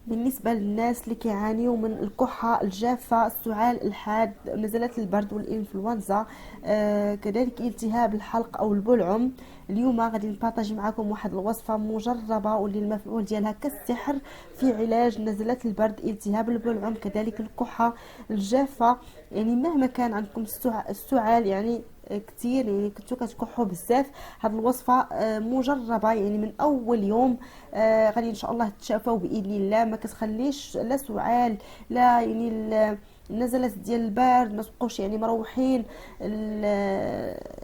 بالنسبة للناس اللي كيعانيوا من الكحة الجافة، السعال الحاد، نزلات البرد والإنفلونزا، كذلك التهاب الحلق أو البلعم، اليوم غادي نبارطاجي معكم واحد الوصفة مجربة واللي المفعول ديالها كالسحر في علاج نزلات البرد، التهاب البلعم، كذلك الكحة الجافة. يعني مهما كان عندكم السعال يعني كتير، يعني كنتو كتكحوا بزاف، هاد الوصفه مجربه يعني من اول يوم. غادي ان شاء الله تشافوا باذن الله، ما كتخليش لا سعال لا يعني النزلات ديال البرد، ما تبقوش يعني مروحين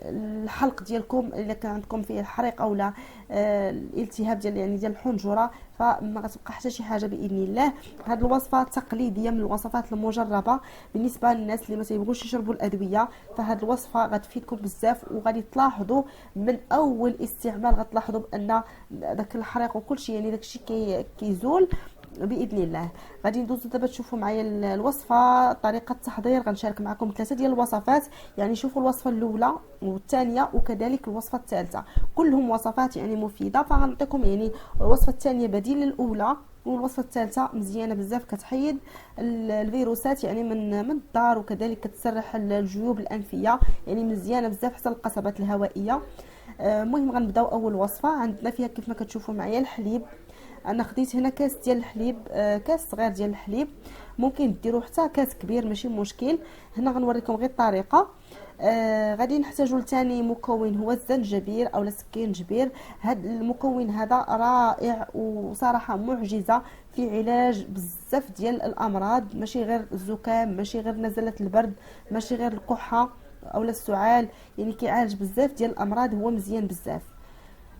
الحلق ديالكم الا كان عندكم فيه الحريق او لا الالتهاب ديال يعني ديال الحنجره، فما غتبقى حتى شي حاجه باذن الله. هذه الوصفه تقليديه من الوصفات المجربه بالنسبه للناس اللي ما تيبغوش يشربوا الادويه، فهاد الوصفه غتفيدكم بزاف، وغادي تلاحظوا من اول استعمال غتلاحظوا بان داك الحريق وكل شيء يعني داكشي كيزول باذن الله. غادي ندوزو دابا تشوفوا معايا الوصفه، طريقه التحضير. غنشارك معكم 3 ديال الوصفات، يعني شوفوا الوصفه الاولى والثانيه وكذلك الوصفه الثالثه، كلهم وصفات يعني مفيده. فغنعطيكم يعني الوصفه الثانيه بديل للاولى، والوصفه الثالثه مزيانه بزاف كتحيد الفيروسات يعني من الدار، وكذلك كتسرح الجيوب الانفيه، يعني مزيانه بزاف حتى القصبات الهوائيه. المهم غنبداو اول وصفه. عندنا فيها كيف ما كتشوفوا معايا الحليب. انا خديت هنا كاس ديال الحليب، كاس صغير ديال الحليب، ممكن ديروا حتى كاس كبير ماشي مشكل. هنا غنوريكم غير الطريقه. غادي نحتاجوا لثاني مكون هو الزنجبير او السكينجبير. هذا المكون هذا رائع وصراحه معجزه في علاج بزاف ديال الامراض، ماشي غير الزكام، ماشي غير نزلات البرد، ماشي غير الكحه او السعال، يعني كيعالج بزاف ديال الامراض، هو مزيان بزاف.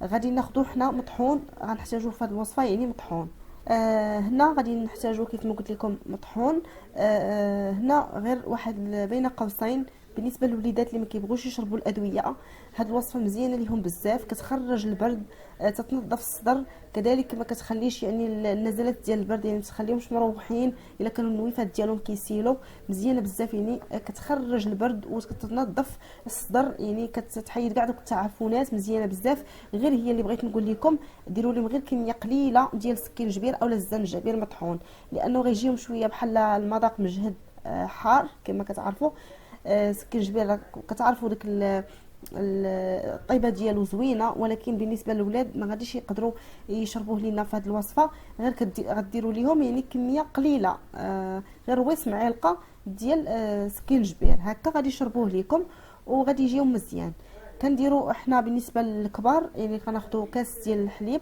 غادي ناخذو حنا مطحون، غنحتاجو في هذه الوصفه يعني مطحون. هنا غادي نحتاجو كيف ما قلت لكم مطحون. هنا غير واحد بين قوسين بالنسبه للوليدات اللي ما كيبغوش يشربوا الادويه، هاد الوصفه مزيانه ليهم بزاف، كتخرج البرد، تتنظف الصدر، كذلك ما كتخليش يعني النزلات ديال البرد يعني تخليهمش مروحين الا كانوا النويفات ديالهم كيسيلوا، مزيانه بزاف يعني كتخرج البرد وكتنظف الصدر، يعني كتحيد كاع دوك التعفنات، مزيانه بزاف. غير هي اللي بغيت نقول لكم ديروا لهم غير كميه قليله ديال السكينجبير اولا الزنجبير مطحون، لانه غيجيهم شويه بحال المذاق مجهد حار كما كتعرفوا. السكينجبير كتعرفوا داك الطيبه ديالو زوينه، ولكن بالنسبه للولاد ما غاديش يقدروا يشربوه لينا في هذه الوصفه، غير غديروا ليهم يعني كميه قليله، غير ويس معلقه ديال سكينجبير هكا غادي يشربوه لكم وغادي يجيهم مزيان. كنديروا احنا بالنسبه للكبار يعني كناخذوا كاس ديال الحليب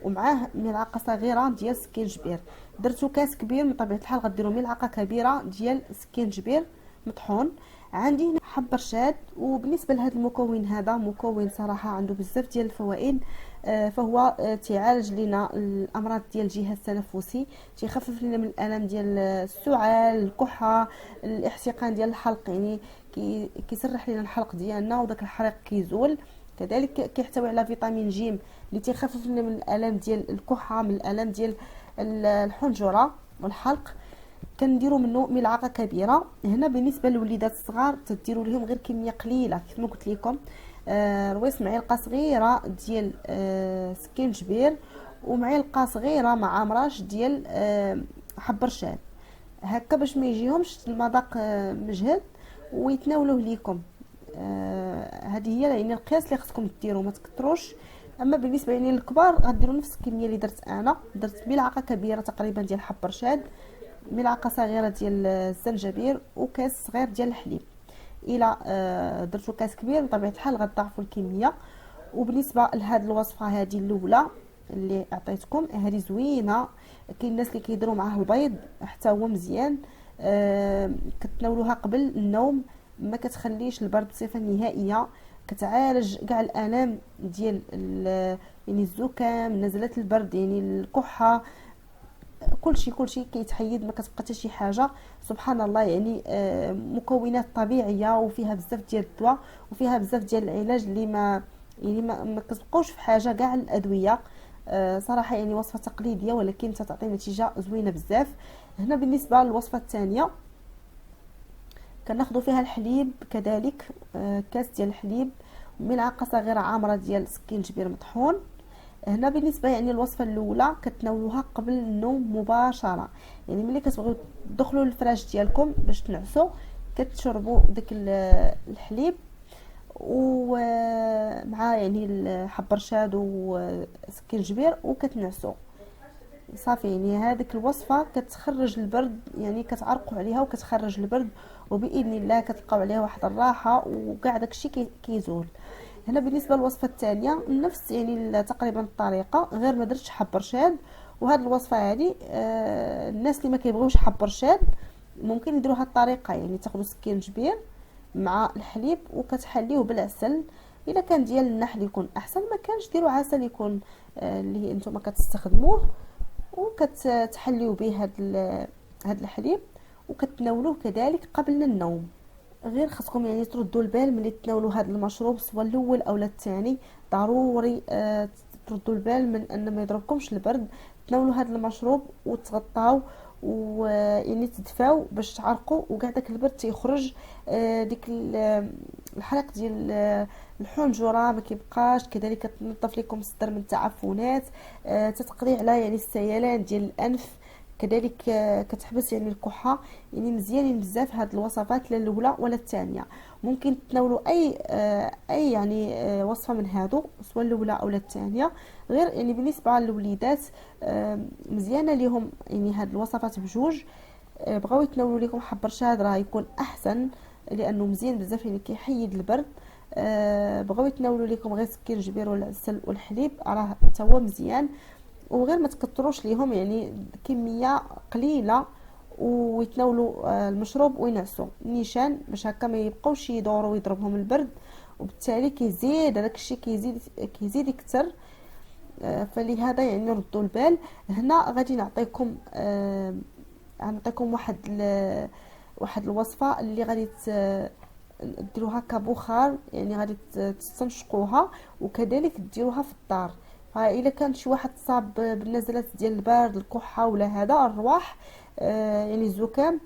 ومعاه ملعقه صغيره ديال سكينجبير. درتو كاس كبير من طبيعه الحال غديروا ملعقه كبيره ديال سكينجبير مطحون. عندي هنا حب رشاد، وبالنسبه لهذا المكون هذا مكون صراحه عنده بزاف ديال الفوائد. فهو تيعالج لنا الامراض ديال الجهاز التنفسي، تيخفف لنا من الالم ديال السعال، الكحه، الاحتقان ديال الحلق، يعني كيسرح لنا الحلق ديالنا وداك الحريق كيزول. كذلك كيحتوي على فيتامين جيم اللي تيخفف لنا من الالم ديال الكحه، من الالم ديال الحنجره والحلق. كنديروا منه ملعقه كبيره. هنا بالنسبه للوليدات الصغار تديروا لهم غير كميه قليله كيف ما قلت لكم، رويس معلقه صغيره ديال سكينجبير ومعلقه صغيره مع مراش ديال حب رشاد، هكا باش ما يجيهمش المذاق مجهد ويتناولوه ليكم. هذه هي يعني القياس اللي خصكم ديروا، ما تكثروش. اما بالنسبه يعني للكبار غديروا نفس الكميه اللي درت انا، درت ملعقه كبيره تقريبا ديال حب رشاد، ملعقه صغيره ديال الزنجبير وكاس صغير ديال الحليب. الى درتو كاس كبير بطبيعه الحال غتضاعفوا الكميه. وبالنسبه لهاد الوصفه هذه الاولى اللي عطيتكم هذه زوينه، كاين الناس اللي كيديروا معاه البيض حتى هو مزيان. كتناولوها قبل النوم، ما كتخليش البرد بصفه نهائيه، كتعالج كاع الالام ديال يعني الزكام، نزلات البرد، يعني الكحه، كلشي كيتحيد، ما كتبقى حتى شي حاجه. سبحان الله يعني مكونات طبيعيه وفيها بزاف ديال الدواء وفيها بزاف ديال العلاج اللي ما يعني ما كتبقاوش في حاجه كاع الادويه. صراحه يعني وصفه تقليديه ولكن تتعطي نتيجه زوينه بزاف. هنا بالنسبه للوصفه الثانيه كناخذوا فيها الحليب كذلك، كاس ديال الحليب، ملعقه صغيره عامره ديال سكينجبير مطحون، هنا بالنسبه يعني الوصفه الاولى كتناولوها قبل النوم مباشره، يعني ملي كتبغيو تدخلوا للفراش ديالكم باش تنعسوا كتشربوا داك الحليب ومع يعني حب رشاد وسكينجبير وكتنعسوا صافي. يعني هذيك الوصفه كتخرج البرد، يعني كتعرقوا عليها وكتخرج البرد، وباذن الله كتلقاو عليها واحد الراحه وكاع داكشي كيزول. هنا بالنسبه للوصفه الثانيه نفس يعني تقريبا الطريقه، غير ما درتش حب رشاد. وهاد الوصفه هذه الناس اللي ما كيبغيوش حب رشاد ممكن يديروا هاد الطريقه، يعني تاخذوا سكينجبير مع الحليب وكتحليوه بالعسل. الا كان ديال النحل يكون احسن، ما كانش ديروا عسل يكون اللي نتوما كتستخدموه، وكتحليو به هاد الحليب وكتناولوه كذلك قبل النوم. غير خاصكم يعني تردوا البال ملي تناولوا هذا المشروب سواء الاول او الثاني، ضروري تردوا البال من ان ما يضربكمش البرد. تناولوا هذا المشروب وتغطاو ويعني تدفاو باش تعرقوا وكاع داك البرد تيخرج. ديك الحرق ديال الحنجره ما كيبقاش، كذلك تنظف لكم الصدر من التعفنات، تتقضي على يعني السيلان ديال الانف، كذلك كتحبس يعني الكحه. يعني مزيانين بزاف هاد الوصفات، لا الاولى ولا الثانيه. ممكن تناولوا اي يعني وصفه من هادو سواء الاولى او الثانيه. غير يعني بالنسبه للوليدات مزيانه ليهم يعني هاد الوصفات بجوج. بغاو يتناولوا لكم حب رشاد راه يكون احسن لانه مزيان بزاف، يعني كيحيد البرد. بغاو يتناولوا لكم غير سكينجبير والعسل والحليب راه حتى هو مزيان. وغير ما تكثروش ليهم، يعني كميه قليله ويتناولوا المشروب وينعسوا نيشان باش هكا ما يبقاوش يدوروا ويضربهم البرد، وبالتالي كيزيد هذاك الشيء كيزيد يكثر. فلهذا يعني ردوا البال. هنا غادي نعطيكم واحد الوصفه اللي غادي ديروها كبخار، يعني غادي تستنشقوها وكذلك ديروها في الدار. فإلا كان شي واحد صاب بالنزلات ديال البرد الكحه ولا هذا الرواح يعني الزكام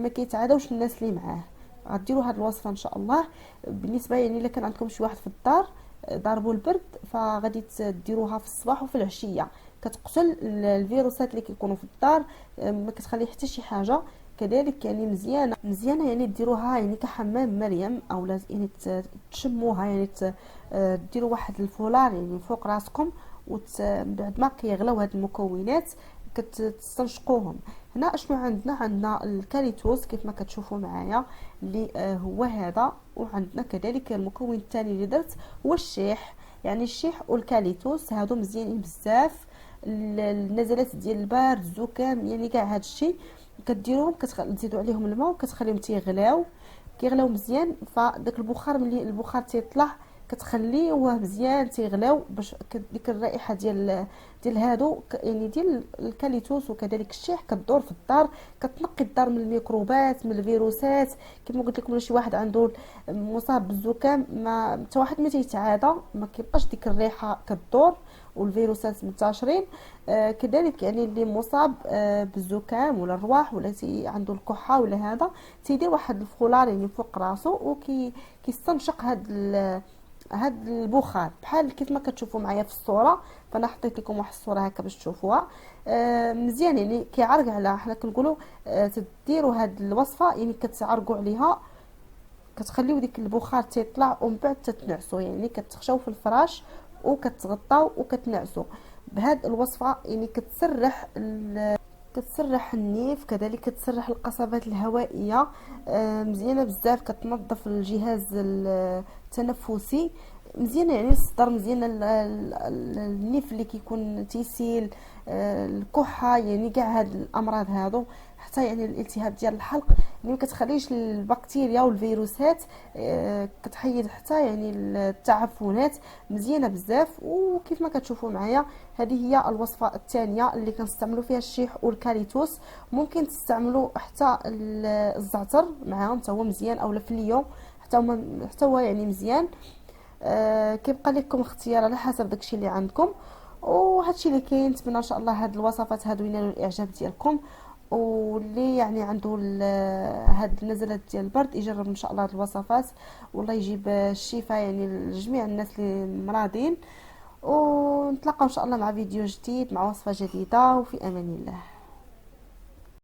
ما كيتعادوش الناس اللي معاه، غديروا هذه الوصفه ان شاء الله. بالنسبه يعني الا كان عندكم شي واحد في الدار ضاربوا البرد، فغادي تديروها في الصباح وفي العشيه، كتقتل الفيروسات اللي كيكونوا في الدار، ما كتخلي حتى شي حاجه. كذلك يعني مزيانه يعني ديروها يعني كحمام مريم، او يعني تشموها، يعني ديروا واحد الفولار يعني فوق راسكم، وبعد ما كيغلاو هاد المكونات كتستنشقوهم. هنا اشنو عندنا الكاليتوس كيف ما كتشوفوا معايا اللي هو هذا، وعندنا كذلك المكون الثاني اللي درت هو الشيح. يعني الشيح والكاليتوس هادو مزيانين بزاف النزلات ديال البرد الزكام، يعني كاع هاد الشيء كديروهم كتزيدوا عليهم الماء وكتخليهم كيغلاو مزيان. فداك البخار ملي البخار تيطلع كتخليوه مزيان تيغلاو باش ديك الرائحه ديال هادو يعني ديال الكاليتوس وكذلك الشيح كدور في الدار، كتنقي الدار من الميكروبات من الفيروسات. كما قلت لكم شي واحد عنده مصاب بالزكام ما حتى واحد ما تيتعادى، ما كيبقاش ديك الريحه كدور والفيروسات منتشرين. كذلك يعني اللي مصاب بالزكام ولا الرواح ولا عنده الكحه ولا هذا تيدير واحد الفولار يعني فوق راسو وكيستنشق هاد البخار بحال كيف ما كتشوفوا معايا في الصوره. فانا حطيت لكم واحد الصوره هكا باش تشوفوها مزيان. يعني كيعرق على حنا كنقولوا تديروا هاد الوصفه يعني كتعرقوا عليها، كتخليو ديك البخار تيطلع ومن بعد تتنعسوا، يعني كتخشاو في الفراش وكتغطاو وكتنعسوا بهاد الوصفه. يعني كتسرح النيف، كذلك كتسرح القصبات الهوائيه مزيانه بزاف، كتنظف الجهاز التنفسي مزيانه، يعني الصدر مزيانه، النيف اللي كيكون تيسيل الكحه، يعني كاع هاد الامراض هادو، حتى يعني الالتهاب ديال الحلق. يعني ما كتخليش البكتيريا والفيروسات، كتحيد حتى يعني التعفنات، مزيانه بزاف. وكيف ما كتشوفوا معايا هذه هي الوصفه الثانيه اللي كنستعملوا فيها الشيح والكاليتوس. ممكن تستعملوا حتى الزعتر معاهم حتى هو مزيان، اولا فليو حتى هو يعني مزيان. كيبقى لكم اختيار على حسب داكشي اللي عندكم. وهادشي اللي كاين. نتمنى ان شاء الله هاد الوصفات هادو ينالوا الاعجاب ديالكم، واللي يعني عنده هاد النزلات ديال البرد يجرب ان شاء الله هاد الوصفات، والله يجيب الشفاء يعني لجميع الناس اللي مرضين. ونتلاقاو ان شاء الله مع فيديو جديد، مع وصفة جديدة، وفي امان الله.